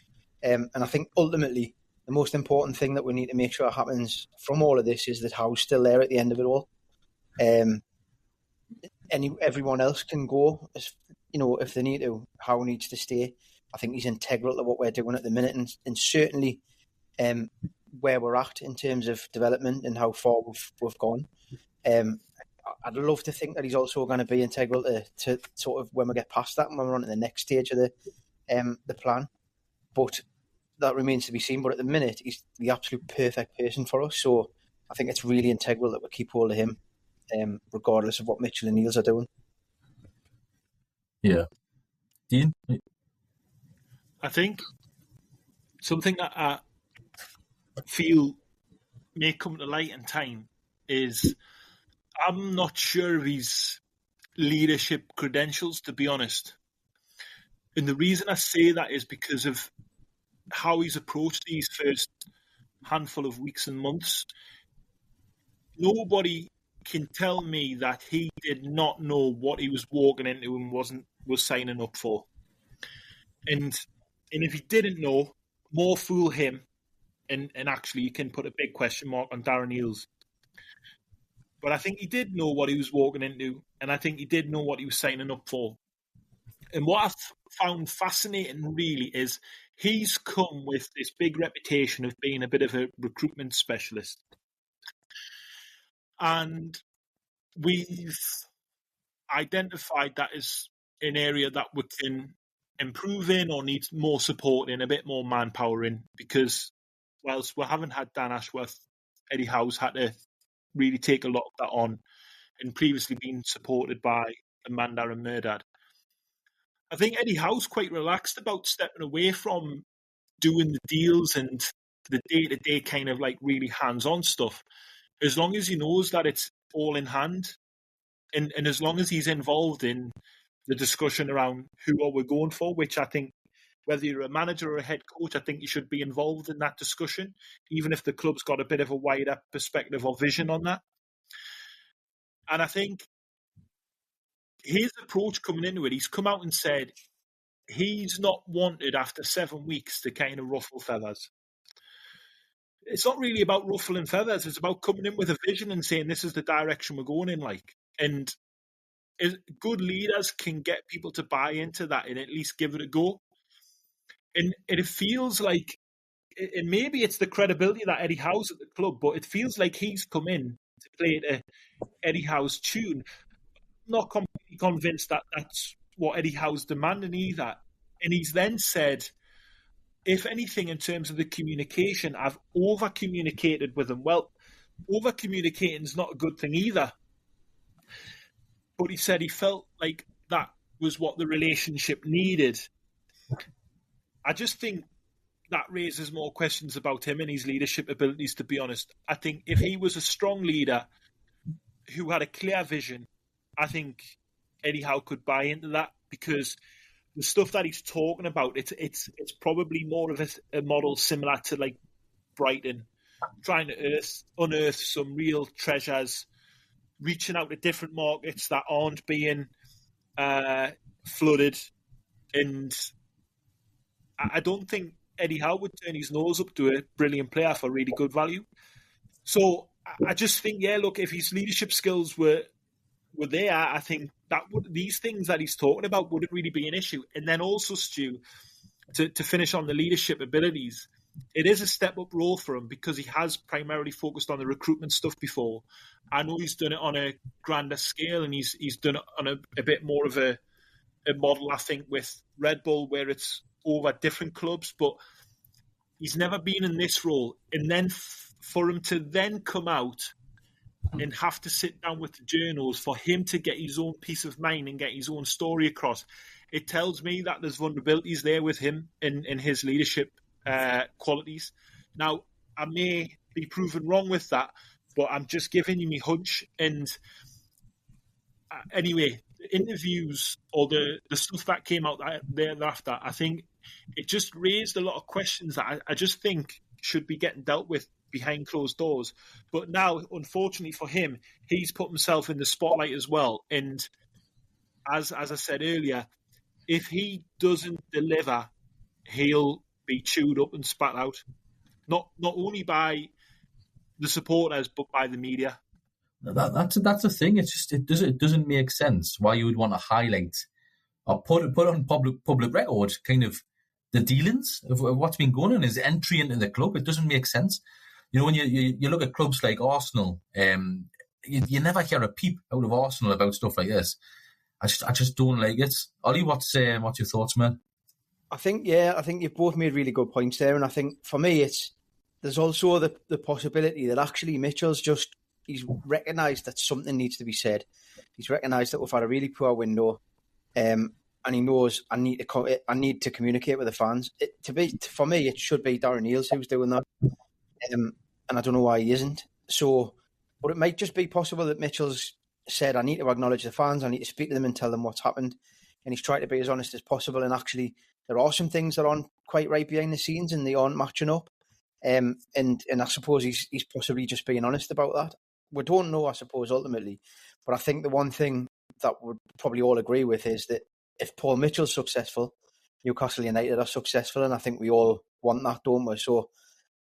And I think ultimately the most important thing that we need to make sure happens from all of this is that Howe's still there at the end of it all. Everyone else can go, if they need to. Howe needs to stay. I think he's integral to what we're doing at the minute, and certainly where we're at in terms of development and how far we've gone. I'd love to think that he's also going to be integral to sort of when we get past that and when we're on to the next stage of the plan. But that remains to be seen. But at the minute, he's the absolute perfect person for us. So I think it's really integral that we keep hold of him, regardless of what Mitchell and Eales are doing. Yeah. Dean? I think something that I feel may come to light in time is I'm not sure of his leadership credentials, to be honest. And the reason I say that is because of how he's approached these first handful of weeks and months. Nobody can tell me that he did not know what he was walking into and was signing up for. And if he didn't know, more fool him. And actually, you can put a big question mark on Darren Eales. But I think he did know what he was walking into, and I think he did know what he was signing up for. And what I've found fascinating, really, is he's come with this big reputation of being a bit of a recruitment specialist. And we've identified that as an area that we can improve in or needs more support in, a bit more manpower in, because whilst we haven't had Dan Ashworth, Eddie Howe's had to really take a lot of that on. and previously been supported by Amanda and Murdad. I think Eddie Howe's quite relaxed about stepping away from doing the deals and the day-to-day kind of like really hands-on stuff, as long as he knows that it's all in hand, and as long as he's involved in the discussion around who are we going for, which I think, whether you're a manager or a head coach, I think you should be involved in that discussion, even if the club's got a bit of a wider perspective or vision on that. And I think his approach coming into it, he's come out and said he's not wanted after 7 weeks to kind of ruffle feathers. It's not really about ruffling feathers. It's about coming in with a vision and saying this is the direction we're going in. And good leaders can get people to buy into that and at least give it a go. And it feels like, and maybe it's the credibility that Eddie Howe's at the club, but it feels like he's come in to play to Eddie Howe's tune. I'm not completely convinced that that's what Eddie Howe's demanding either. And he's then said, if anything, in terms of the communication, I've over-communicated with him. Well, over-communicating is not a good thing either. But he said he felt like that was what the relationship needed. I just think that raises more questions about him and his leadership abilities, to be honest. I think if he was a strong leader who had a clear vision, I think Eddie Howe could buy into that, because the stuff that he's talking about, it's probably more of a model similar to like Brighton, trying to unearth some real treasures, reaching out to different markets that aren't being flooded. And I don't think Eddie Howe would turn his nose up to a brilliant player for really good value. So I just think, look, if his leadership skills were there, I think that these things that he's talking about wouldn't really be an issue. And then also, Stu, to finish on the leadership abilities, it is a step-up role for him because he has primarily focused on the recruitment stuff before. I know he's done it on a grander scale, and he's done it on a bit more of a model, I think, with Red Bull, where it's over different clubs, but he's never been in this role. And then for him to then come out and have to sit down with the journals for him to get his own peace of mind and get his own story across, it tells me that there's vulnerabilities there with him in his leadership qualities. Now, I may be proven wrong with that, but I'm just giving you my hunch. And anyway, the interviews or the stuff that came out thereafter, I think it just raised a lot of questions that I just think should be getting dealt with behind closed doors. But now, unfortunately for him, he's put himself in the spotlight as well. And as I said earlier, if he doesn't deliver, he'll be chewed up and spat out. Not only by the supporters, but by the media. That's the thing. It's just it doesn't make sense why you would want to highlight or put on public record kind of the dealings of what's been going on, his entry into the club. It doesn't make sense. You know, when you look at clubs like Arsenal, you never hear a peep out of Arsenal about stuff like this. I just don't like it. Ollie, what's your thoughts, man? I think you've both made really good points there, and I think for me there's also the possibility that actually Mitchell's he's recognised that something needs to be said. He's recognised that we've had a really poor window, and he knows I need to communicate with the fans. For me, it should be Darren Eales who's doing that, and I don't know why he isn't. So, but it might just be possible that Mitchell's said, I need to acknowledge the fans, I need to speak to them and tell them what's happened, and he's tried to be as honest as possible. And actually, there are some things that aren't quite right behind the scenes, and they aren't matching up. And I suppose he's possibly just being honest about that. We don't know, I suppose, ultimately. But I think the one thing that we'd probably all agree with is that if Paul Mitchell's successful, Newcastle United are successful, and I think we all want that, don't we? So,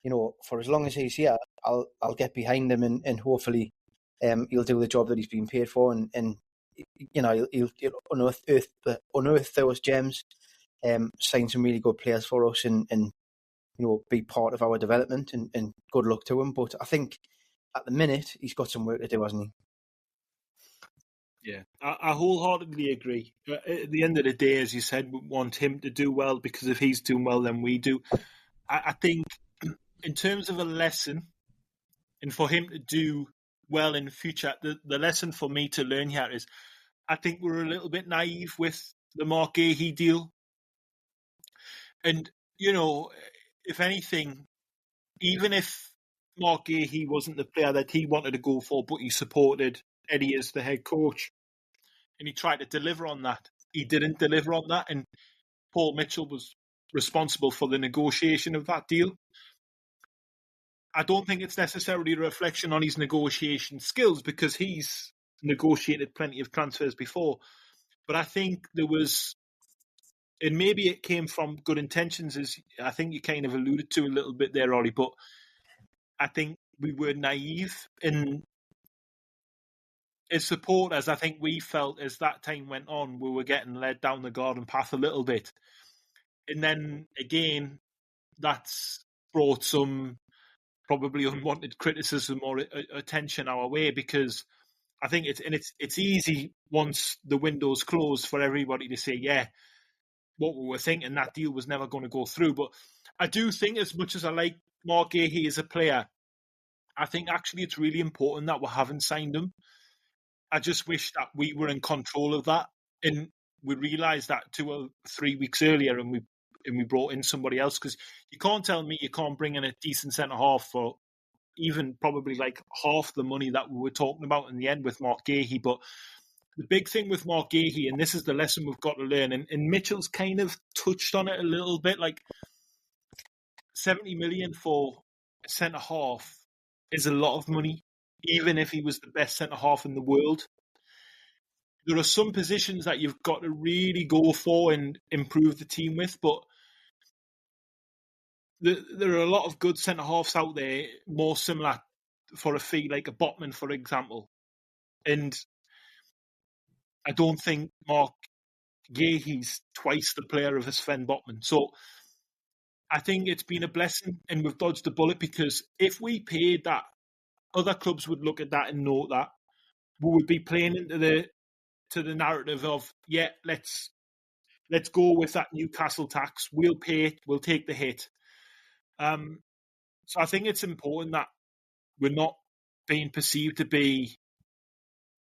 you know, for as long as he's here, I'll get behind him, and hopefully he'll do the job that he's been paid for, and you know, he'll unearth those gems, sign some really good players for us, and you know, be part of our development, and good luck to him. But I think at the minute he's got some work to do, hasn't he? Yeah, I wholeheartedly agree. At the end of the day, as you said, we want him to do well, because if he's doing well, then we do. I think in terms of a lesson, and for him to do well in the future. The lesson for me to learn here is I think we're a little bit naive with the Mark Gahey deal. And, if anything, even if Mark Gahey wasn't the player that he wanted to go for, but he supported Eddie as the head coach, and he tried to deliver on that, he didn't deliver on that, and Paul Mitchell was responsible for the negotiation of that deal. I don't think it's necessarily a reflection on his negotiation skills, because he's negotiated plenty of transfers before. But I think there was, and maybe it came from good intentions, as I think you kind of alluded to a little bit there, Ollie, but I think we were naive in as supporters. I think we felt as that time went on, we were getting led down the garden path a little bit. And then again, that's brought some probably unwanted criticism or attention our way, because I think it's easy once the window's closed for everybody to say, yeah, what we were thinking, that deal was never going to go through. But I do think, as much as I like Mark Gahey as a player, I think actually it's really important that we haven't signed him. I just wish that we were in control of that, and we realised that 2 or 3 weeks earlier, and we brought in somebody else, because you can't tell me you can't bring in a decent centre-half for even probably like half the money that we were talking about in the end with Mark Gahey. But the big thing with Mark Gahey, and this is the lesson we've got to learn, and Mitchell's kind of touched on it a little bit, like 70 million for a centre-half is a lot of money, even if he was the best centre-half in the world. There are some positions that you've got to really go for and improve the team with, but there are a lot of good centre-halves out there, more similar for a fee, like a Botman, for example. And I don't think Mark Gahey's twice the player of a Sven Botman. So I think it's been a blessing, and we've dodged the bullet, because if we paid that, other clubs would look at that and know that we would be playing into the narrative of, yeah, let's go with that Newcastle tax. We'll pay it. We'll take the hit. So I think it's important that we're not being perceived to be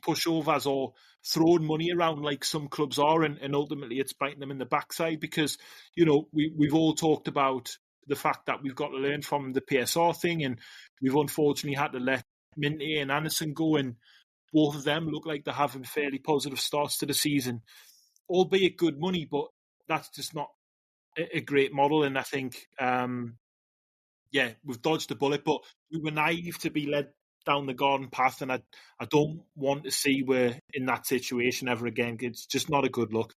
pushovers or throwing money around like some clubs are, and ultimately it's biting them in the backside, because, we've all talked about the fact that we've got to learn from the PSR thing, and we've unfortunately had to let Minty and Anderson go, and both of them look like they're having fairly positive starts to the season, albeit good money, but that's just not a great model. And I think, we've dodged the bullet, but we were naive to be led down the garden path, and I don't want to see we're in that situation ever again. It's just not a good look.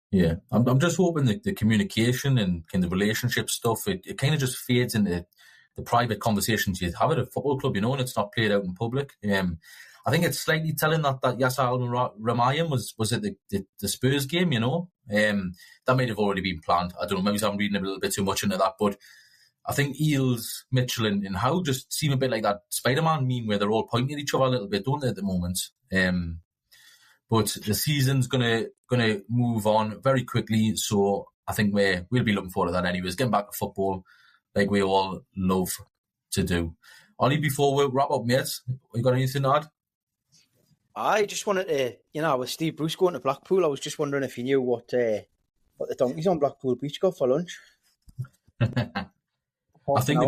Yeah, I'm just hoping that the communication and kind of relationship stuff, it kind of just fades into the private conversations you have at a football club, and it's not played out in public. I think it's slightly telling that Yasser Al-Rumayyan was at the Spurs game, that might have already been planned. I don't know, maybe I'm reading a little bit too much into that, but I think Eels, Mitchell and Howe just seem a bit like that Spider-Man meme where they're all pointing at each other a little bit, don't they, at the moment? But the season's gonna move on very quickly, so I think we'll be looking forward to that anyways. Getting back to football like we all love to do. Ollie, before we wrap up, mates, you got anything to add? I just wanted to, with Steve Bruce going to Blackpool, I was just wondering if you knew what the donkeys on Blackpool Beach got for lunch. I think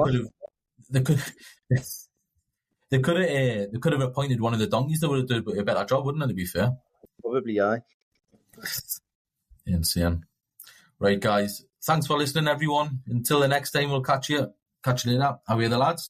they could have appointed one of the donkeys that would have done a better job, wouldn't it, to be fair? Probably, aye. Insane. Right, guys. Thanks for listening, everyone. Until the next time, we'll catch you later. How are you, the lads?